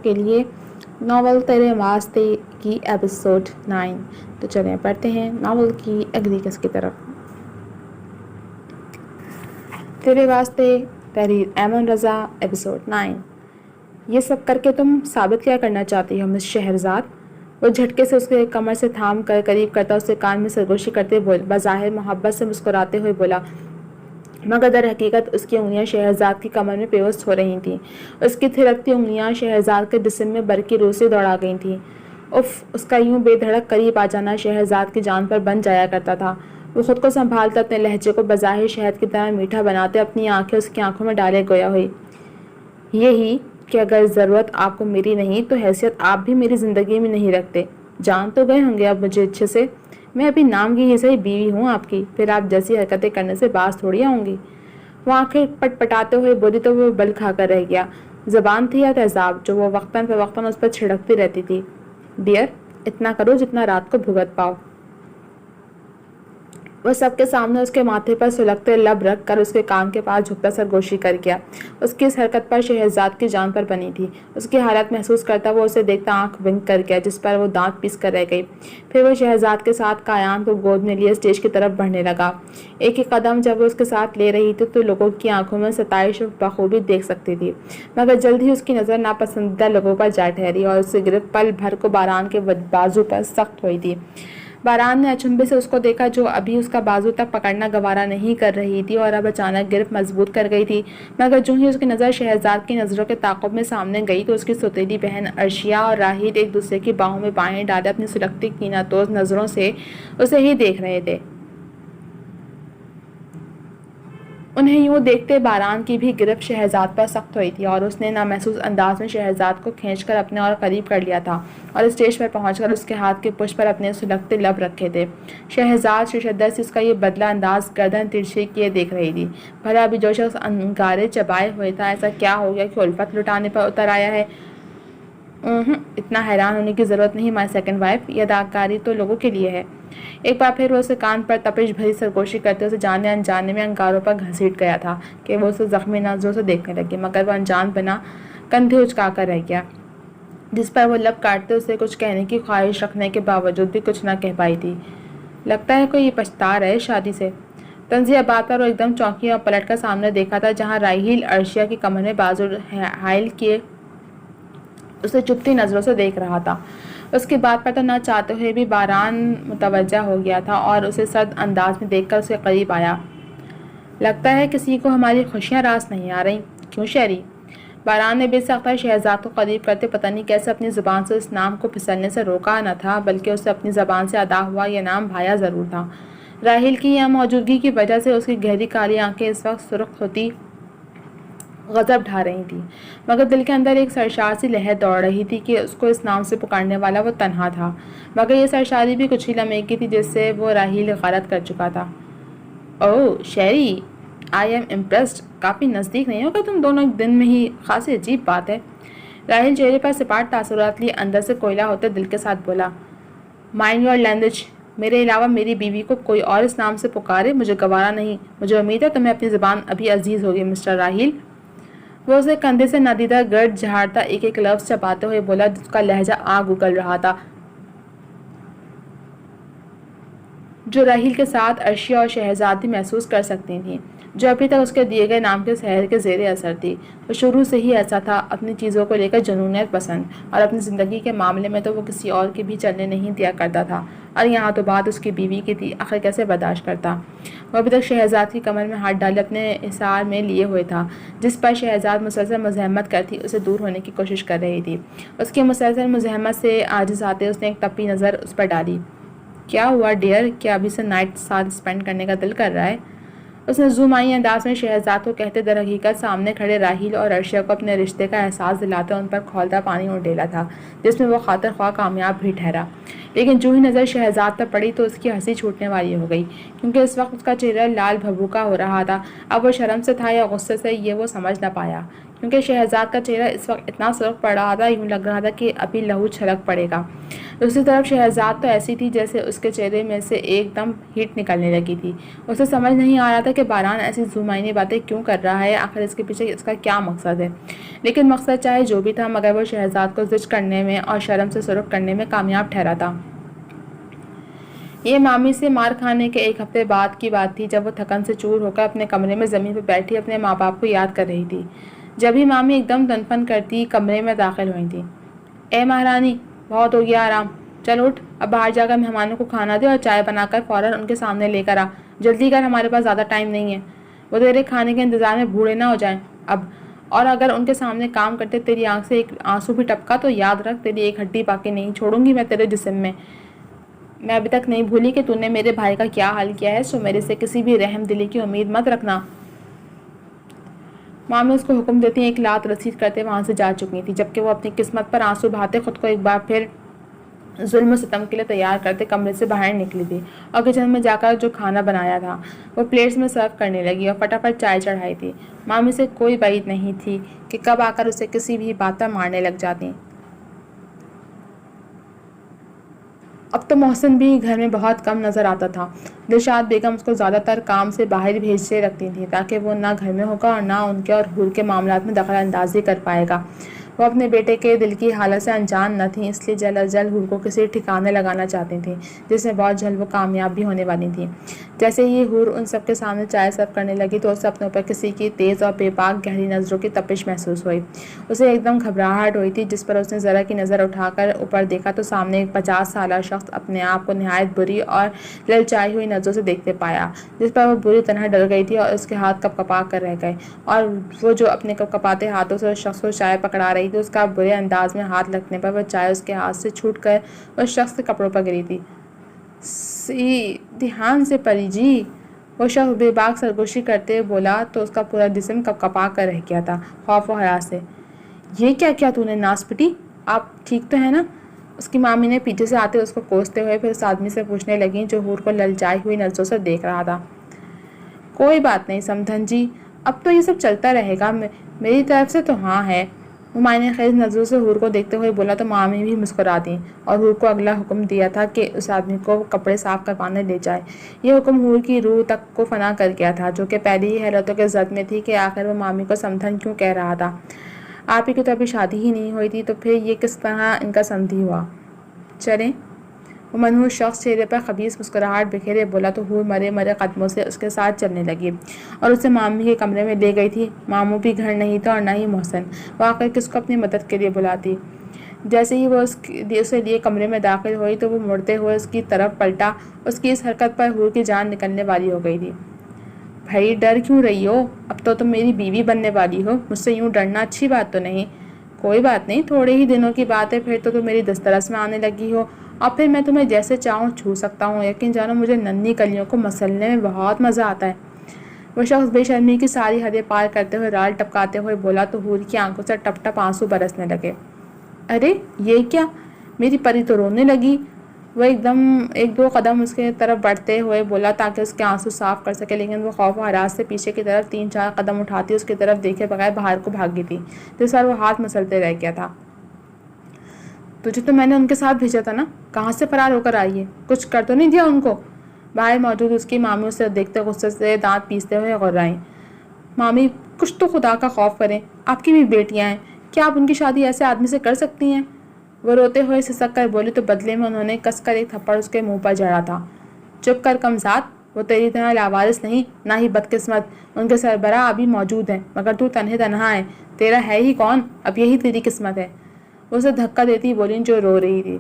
کے لیے ناول تیرے واسطے کی ایپیسوڈ 9۔ تو چلیں پڑھتے ہیں ناول کی اگلی قسط کی طرف۔ تیرے واسطے تحریر ایمن رضا، ایپیسوڈ 9۔ یہ سب کر کے تم ثابت کیا کرنا چاہتی ہو مس شہرزاد؟ وہ جھٹکے سے اس کے کمر سے تھام کر قریب کرتا اسے کان میں سرگوشی کرتے بظاہر محبت سے مسکراتے ہوئے بولا، مگر در حقیقت اس کی انگلیاں شہرزاد کی کمر میں پیوست ہو رہی تھیں۔ اس کی تھرکتی انگلیاں شہرزاد کے جسم میں برقی رو سے دوڑا گئی تھیں۔ اف، اس کا یوں بے دھڑک قریب آ جانا شہرزاد کی جان پر بن جایا کرتا تھا۔ وہ خود کو سنبھالتے اپنے لہجے کو بظاہر شہد کی طرح میٹھا بناتے اپنی آنکھیں اس کی آنکھوں میں ڈالے گویا ہوئی، یہی کہ اگر ضرورت آپ کو میری نہیں تو حیثیت آپ بھی میری زندگی میں نہیں رکھتے۔ جان تو گئے ہوں گے اب مجھے اچھے سے؟ میں ابھی نام کی ہی صحیح بیوی ہوں آپ کی، پھر آپ جیسی حرکتیں کرنے سے باز تھوڑی آؤں گی۔ وہ آنکھیں پٹ پٹاتے ہوئے بولی تو وہ بل کھا کر رہ گیا۔ زبان تھی یا تیزاب جو وہ وقتاً فوقتاً اس پر چھڑکتی رہتی تھی۔ ڈیئر، اتنا کرو جتنا رات کو بھگت پاؤ۔ وہ سب کے سامنے اس کے ماتھے پر سلگتے لب رکھ کر اس کے کان کے پاس جھکتا سرگوشی کر گیا۔ اس کی اس حرکت پر شہرزاد کی جان پر بنی تھی۔ اس کی حالت محسوس کرتا وہ اسے دیکھتا آنکھ ونک کر گیا، جس پر وہ دانت پیس کر رہ گئی۔ پھر وہ شہرزاد کے ساتھ کایان کو گود میں لیے اسٹیج کی طرف بڑھنے لگا۔ ایک ایک قدم جب وہ اس کے ساتھ لے رہی تھی تو لوگوں کی آنکھوں میں ستائش بخوبی دیکھ سکتی تھی، مگر جلد ہی اس کی نظر ناپسندیدہ لوگوں پر جا ٹھہری اور اس کی گرفت پل بھر کو باران کے بازو پر سخت ہوئی تھی۔ باران نے اچنبے سے اس کو دیکھا جو ابھی اس کا بازو تک پکڑنا گوارا نہیں کر رہی تھی اور اب اچانک گرفت مضبوط کر گئی تھی، مگر جو ہی اس کی نظر شہرزاد کی نظروں کے تعاقب میں سامنے گئی تو اس کی سوتیلی بہن عرشیہ اور راحیل ایک دوسرے کی باہوں میں بائیں ڈالے اپنی سلگتی کینہ توز نظروں سے اسے ہی دیکھ رہے تھے۔ انہیں یوں دیکھتے باران کی بھی گرفت شہرزاد پر سخت ہوئی تھی اور اس نے نامحسوس انداز میں شہرزاد کو کھینچ کر اپنے اور قریب کر لیا تھا اور اسٹیج پر پہنچ کر اس کے ہاتھ کے پشت پر اپنے سلگتے لب رکھے تھے۔ شہرزاد ششدر سے اس کا یہ بدلہ انداز گردن ترچھی کیے دیکھ رہی تھی۔ بھلا ابھی جو شخص انگارے چبائے ہوئے تھا ایسا کیا ہو گیا کہ الفت لٹانے پر اتر آیا ہے؟ اتنا حیران ہونے کی ضرورت نہیں مائی سیکنڈ وائف، یہ اداکاری تو لوگوں کے لیے ہے۔ ایک بار پھر وہ اسے کان پر تپش بھری سرگوشی کرتے اسے جانے انجانے میں انگاروں پر گھسیٹ گیا تھا کہ وہ اسے زخمی نظروں سے دیکھنے لگی، مگر وہ انجان بنا کندھے اچکا کر رہ گیا، جس پر وہ لب کاٹتے اسے کچھ کہنے کی خواہش رکھنے کے باوجود بھی کچھ نہ کہہ پائی تھی۔ لگتا ہے کوئی پچھتا رہے شادی سے۔ تنزیہ بات پر وہ ایک دم چونکی اور پلٹ کر سامنے دیکھا تھا جہاں راحیل عرشیہ کی کمر میں بازو حائل کیے اسے چپتی نظروں سے دیکھ رہا تھا۔ اس کی بات پر تو نہ چاہتے ہوئے بھی باران متوجہ ہو گیا تھا اور اسے سرد انداز میں دیکھ کر اسے قریب آیا۔ لگتا ہے کسی کو ہماری خوشیاں راس نہیں آ رہی، کیوں شہری؟ باران نے بے سختہ شہرزاد کو قریب کرتے پتہ نہیں کیسے اپنی زبان سے اس نام کو پھسلنے سے روکا نہ تھا، بلکہ اسے اپنی زبان سے ادا ہوا یہ نام بھایا ضرور تھا۔ راحیل کی یہاں موجودگی کی وجہ سے اس کی گہری کالی آنکھیں اس وقت سرخ ہوتی غضب ڈھا رہی تھی، مگر دل کے اندر ایک سرشار سی لہر دوڑ رہی تھی کہ اس کو اس نام سے پکارنے والا وہ تنہا تھا، مگر یہ سرشاری بھی کچھ ہی لمحے کی تھی جس سے وہ راحیل غارت کر چکا تھا۔ اوہ شہری، آئی ایم امپریسڈ، کافی نزدیک نہیں ہوگا تم دونوں ایک دن میں ہی، خاصی عجیب بات ہے۔ راحیل چہرے پر سپاٹ تاثرات لیے اندر سے کوئلہ ہوتے دل کے ساتھ بولا، مائنڈ یور لینگویج، میرے علاوہ میری بیوی کو کوئی اور اس نام سے پکارے مجھے گوارا نہیں۔ مجھے امید ہے تمہیں اپنی زبان ابھی عزیز ہوگی مسٹر راحیل۔ وہ اسے کندھے سے نادیدہ گرد جھاڑتا ایک ایک لفظ چباتے ہوئے بولا جس کا لہجہ آگ اگل رہا تھا، جو راحیل کے ساتھ عرشیہ اور شہرزاد بھی محسوس کر سکتی تھیں، جو ابھی تک اس کے دیے گئے نام کے سحر کے زیر اثر تھی۔ وہ شروع سے ہی ایسا تھا، اپنی چیزوں کو لے کر جنونیت پسند، اور اپنی زندگی کے معاملے میں تو وہ کسی اور کی بھی چلنے نہیں دیا کرتا تھا، اور یہاں تو بات اس کی بیوی کی تھی، آخر کیسے برداشت کرتا؟ وہ ابھی تک شہرزاد کی کمر میں ہاتھ ڈالے اپنے احسار میں لیے ہوئے تھا، جس پر شہرزاد مسلسل مزاحمت کرتی اسے دور ہونے کی کوشش کر رہی تھی۔ اس کی مسلسل مزاحمت سے عاجز آتے اس نے ایک تپی نظر اس پر ڈالی۔ کیا ہوا ڈیئر، کیا ابھی سے نائٹ ساتھ اسپینڈ کرنے کا دل کر رہا ہے؟ اس نے زومائی انداز میں شہرزاد کو کہتے در حقیقت سامنے کھڑے راحیل اور عرشیہ کو اپنے رشتے کا احساس دلاتے ان پر کھولتا پانی اڈیلا تھا، جس میں وہ خاطر خواہ کامیاب بھی ٹھہرا۔ لیکن جو ہی نظر شہرزاد پر پڑی تو اس کی ہنسی چھوٹنے والی ہو گئی، کیونکہ اس وقت اس کا چہرہ لال بھبوکا ہو رہا تھا۔ اب وہ شرم سے تھا یا غصے سے یہ وہ سمجھ نہ پایا، کیونکہ شہرزاد کا چہرہ اس وقت اتنا سرخ پڑ رہا تھا، یوں لگ رہا تھا کہ ابھی لہو چھلک پڑے گا، دوسری طرف شہرزاد تو ایسی تھی جیسے اس کے چہرے میں سے ایک دم ہیٹ نکلنے لگی تھی۔ اسے سمجھ نہیں آ رہا تھا کہ باران ایسی ذومعنی باتیں کیوں کر رہا ہے، آخر اس کے پیچھے اس کا کیا مقصد ہے۔ لیکن مقصد چاہے جو بھی تھا، مگر وہ شہرزاد کو زجر کرنے میں اور شرم سے سرخ کرنے میں کامیاب ٹھہرا تھا۔ یہ مامی سے مار کھانے کے ایک ہفتے بعد کی بات تھی، جب وہ تھکن سے چور ہو کر اپنے کمرے میں زمین پر بیٹھی اپنے ماں باپ کو یاد کر رہی تھی۔ جب ہی مامی ایک دم تنفن کرتی کمرے میں داخل ہوئی تھی۔ اے مہارانی، بہت ہو گیا آرام، چل اٹھ، اب باہر جا کر مہمانوں کو کھانا دے اور چائے بنا کر فوراً ان کے سامنے لے کر آ، جلدی کر، ہمارے پاس زیادہ ٹائم نہیں ہے۔ وہ تیرے کھانے کے انتظار میں بوڑھے نہ ہو جائیں اب، اور اگر ان کے سامنے کام کرتے تیری آنکھ سے ایک آنسو بھی ٹپکا تو یاد رکھ، تیری ایک ہڈی باقی نہیں چھوڑوں گی میں تیرے جسم میں۔ میں ابھی تک نہیں بھولی کہ تو نے میرے بھائی کا کیا حال کیا ہے، سو میرے سے کسی بھی رحم دلی کی امید مت رکھنا۔ مامی اس کو حکم دیتی ایک لات رسید کرتے وہاں سے جا چکی تھی، جبکہ وہ اپنی قسمت پر آنسو بہاتے خود کو ایک بار پھر ظلم و ستم کے لیے تیار کرتے کمرے سے باہر نکلی تھی اور کچن میں جا کر جو کھانا بنایا تھا وہ پلیٹس میں سرو کرنے لگی اور فٹافٹ چائے چڑھائی تھی۔ مامی سے کوئی بعید نہیں تھی کہ کب آ کر اسے کسی بھی بات پر مارنے لگ جاتی۔ اب تو محسن بھی گھر میں بہت کم نظر آتا تھا۔ دلشاد بیگم اس کو زیادہ تر کام سے باہر بھیجے رکھتی تھیں تاکہ وہ نہ گھر میں ہوگا اور نہ ان کے اور حور کے معاملات میں دخل اندازی کر پائے گا۔ وہ اپنے بیٹے کے دل کی حالت سے انجان نہ تھیں، اس لیے جلد از جلد حور کو کسی ٹھکانے لگانا چاہتی تھیں جس میں بہت جلد وہ کامیاب بھی ہونے والی تھیں۔ جیسے ہی حور ان سب کے سامنے چائے سرو کرنے لگی تو اسے اپنے اوپر کسی کی تیز اور بے باک گہری نظروں کی تپش محسوس ہوئی۔ اسے ایک دم گھبراہٹ ہوئی تھی، جس پر اس نے ذرا کی نظر اٹھا کر اوپر دیکھا تو سامنے ایک 50 سالہ شخص اپنے آپ کو نہایت بری اور للچائی ہوئی نظروں سے دیکھتے پایا، جس پر وہ بری طرح ڈر گئی تھی اور اس کے ہاتھ کپ کپا کر رہ گئے، اور وہ جو اپنے کپ کپاتے ہاتھوں سے اس شخص کو چائے پکڑا رہی تھی، اس کا برے انداز میں ہاتھ لگنے پر وہ چائے اس کے ہاتھ سے چھوٹ کر اس شخص کے کپڑوں پر گری تھی۔ دھیان سے پری جی، وہ شخص بے باک سرگوشی کرتے بولا تو اس کا پورا جسم کپ کپا کر رہ گیا تھا خوف و ہراس سے۔ یہ کیا کیا تو نے ناس پٹی، آپ ٹھیک تو ہے نا؟ اس کی مامی نے پیچھے سے آتے اس کو کوستے ہوئے پھر اس آدمی سے پوچھنے لگیں جو حور کو للچائی ہوئی نظروں سے دیکھ رہا تھا۔ کوئی بات نہیں سمدھن جی، اب تو یہ سب چلتا رہے گا، میری طرف سے تو ہاں ہے۔ وہ معنی خیز نظروں سے حور کو دیکھتے ہوئے بولا تو مامی بھی مسکرا دیں اور حور کو اگلا حکم دیا تھا کہ اس آدمی کو کپڑے صاف کروانے لے جائے۔ یہ حکم حور کی روح تک کو فنا کر گیا تھا، جو کہ پہلے ہی حیرتوں کے زد میں تھی کہ آخر وہ مامی کو سمدھن کیوں کہہ رہا تھا۔ آپ ہی کی تو ابھی شادی ہی نہیں ہوئی تھی، تو پھر یہ کس طرح ان کا سمدھی ہوا؟ چلیں، وہ منحوس شخص چہرے پر خبیث مسکراہٹ بکھیرے بولا تو حور مرے مرے قدموں سے اس کے ساتھ چلنے لگی اور اسے مامی کے کمرے میں لے گئی تھی۔ ماموں بھی گھر نہیں تھا اور نہ ہی محسن، وہ آخر کس کو اپنی مدد کے لیے بلاتی۔ جیسے ہی وہ اسے لیے کمرے میں داخل ہوئی تو وہ مڑتے ہوئے اس کی طرف پلٹا۔ اس کی اس حرکت پر حور کی جان نکلنے والی ہو گئی تھی۔ بھائی ڈر کیوں رہی ہو؟ اب تو تم میری بیوی بننے والی ہو، مجھ سے یوں ڈرنا اچھی بات تو نہیں۔ کوئی بات نہیں، تھوڑے ہی دنوں کی بات ہے، پھر تو تم میری دسترس میں آنے لگی ہو اور پھر میں تمہیں جیسے چاہوں چھو سکتا ہوں۔ یقین جانو مجھے ننھی کلیوں کو مسلنے میں بہت مزہ آتا ہے۔ وہ شخص بے شرمی کی ساری حدیں پار کرتے ہوئے رال ٹپکاتے ہوئے بولا تو حور کی آنکھوں سے ٹپ ٹپ آنسو برسنے لگے۔ ارے یہ کیا، میری پری تو رونے لگی۔ وہ ایک دو قدم اس کے طرف بڑھتے ہوئے بولا تاکہ اس کے آنسو صاف کر سکے، لیکن وہ خوف و ہراس سے پیچھے کی طرف 3-4 قدم اٹھاتی اس کی طرف دیکھے بغیر باہر کو بھاگی تھی، جس پر وہ ہاتھ مسلتے رہ گیا تھا۔ تجھے تو میں نے ان کے ساتھ بھیجا تھا نا، کہاں سے فرار ہو کر آئی ہے؟ کچھ کر تو نہیں دیا ان کو؟ باہر موجود اس کی مامی اسے دیکھتے غصے سے دانت پیستے ہوئے غرائیں۔ مامی کچھ تو خدا کا خوف کریں، آپ کی بھی بیٹیاں ہیں، کیا آپ ان کی شادی ایسے آدمی سے کر سکتی ہیں؟ وہ روتے ہوئے سسک کر بولی تو بدلے میں انہوں نے کس کر ایک تھپڑ اس کے منہ پر جڑا تھا۔ چپ کر کمزاد، وہ تیری طرح لاوارث نہیں، نہ ہی بدقسمت، ان کے سربراہ ابھی موجود ہیں، مگر تو تنہا ہے، تیرا ہے ہی کون؟ اب یہی تیری قسمت ہے۔ وہ اسے دھکا دیتی بولی جو رو رہی تھی۔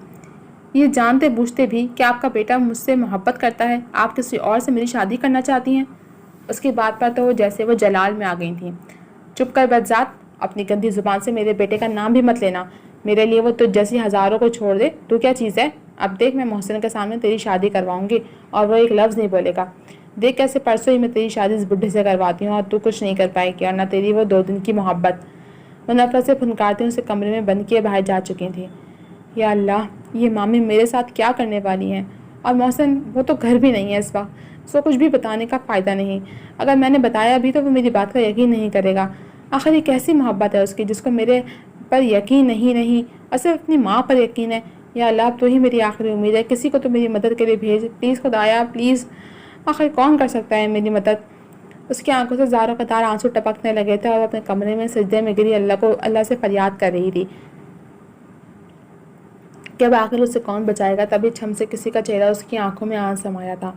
یہ جانتے بوجھتے بھی کہ آپ کا بیٹا مجھ سے محبت کرتا ہے، آپ کسی اور سے میری شادی کرنا چاہتی ہیں؟ اس کی بات پر تو جیسے وہ جلال میں آ گئی تھیں۔ چپ کر بدذات، اپنی گندی زبان سے میرے بیٹے کا نام بھی مت لینا، میرے لیے وہ تجھ جیسی ہزاروں کو چھوڑ دے، تو کیا چیز ہے؟ اب دیکھ میں محسن کے سامنے تیری شادی کرواؤں گی اور وہ ایک لفظ نہیں بولے گا۔ دیکھ کیسے پرسوں ہی میں تیری شادی اس بڈھے سے کرواتی ہوں اور تو کچھ نہیں کر پائے گی، اور نہ تیری وہ 2 دن کی محبت۔ وہ نفرت سے پھنکارتی اسے کمرے میں بند کیے باہر جا چکی تھی۔ یا اللہ، یہ مامی میرے ساتھ کیا کرنے والی ہیں؟ اور محسن وہ تو گھر بھی نہیں ہے اس وقت، اس کو کچھ بھی بتانے کا فائدہ نہیں، اگر میں نے بتایا بھی تو وہ میری بات کا یقین نہیں کرے گا۔ آخر یہ کیسی محبت ہے اس کی جس کو میرے پر یقین نہیں اور صرف اپنی ماں پر یقین ہے؟ یا اللہ اب تو ہی میری آخری امید ہے، کسی کو تو میری مدد کے لیے بھیج، پلیز خدایا پلیز، آخر کون کر سکتا ہے میری مدد۔ اس کی آنکھوں سے زاروں قطار آنسو ٹپکنے لگے تھے اور وہ اپنے کمرے میں سجدے میں گری اللہ سے فریاد کر رہی تھی کہ اب آخر اسے کون بچائے گا۔ تبھی چھم سے کسی کا چہرہ اس کی آنکھوں میں آن سمایا تھا۔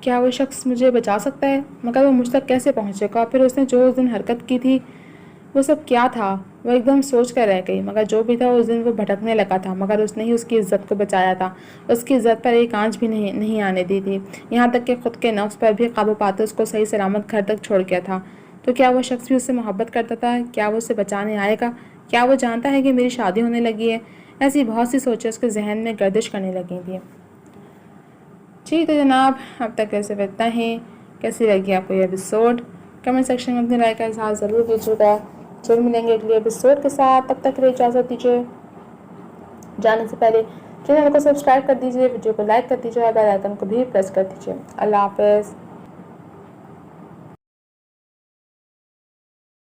کیا وہ شخص مجھے بچا سکتا ہے؟ مگر وہ مجھ تک کیسے پہنچے گا؟ پھر اس نے جو اس دن حرکت کی تھی وہ سب کیا تھا؟ وہ ایک دم سوچ کر رہ گئی۔ مگر جو بھی تھا اس دن وہ بھٹکنے لگا تھا، مگر اس نے ہی اس کی عزت کو بچایا تھا، اس کی عزت پر ایک آنچ بھی نہیں آنے دی تھی، یہاں تک کہ خود کے نفس پر بھی قابو پاتے اس کو صحیح سلامت گھر تک چھوڑ گیا تھا۔ تو کیا وہ شخص بھی اس سے محبت کرتا تھا؟ کیا وہ اسے بچانے آئے گا؟ کیا وہ جانتا ہے کہ میری شادی ہونے لگی ہے؟ ایسی بہت سی سوچیں اس کے ذہن میں گردش کرنے لگی تھیں۔ جی تو جناب، اب تک ایسے اتنا ہی۔ کیسی لگی آپ کو یہ ایپیسوڈ؟ کمنٹ سیکشن میں اپنی رائے کا اظہار ضرور کیجیے گا۔ پھر ملیں گے اگلے ایپیسوڈ کے ساتھ، تب تک کے لیے اجازت دیجیے۔ جانے سے پہلے چینل کو سبسکرائب کر دیجیے، ویڈیو کو لائک کر دیجیے اور بیل آئیکن کو بھی پریس کر دیجیے۔ اللہ حافظ۔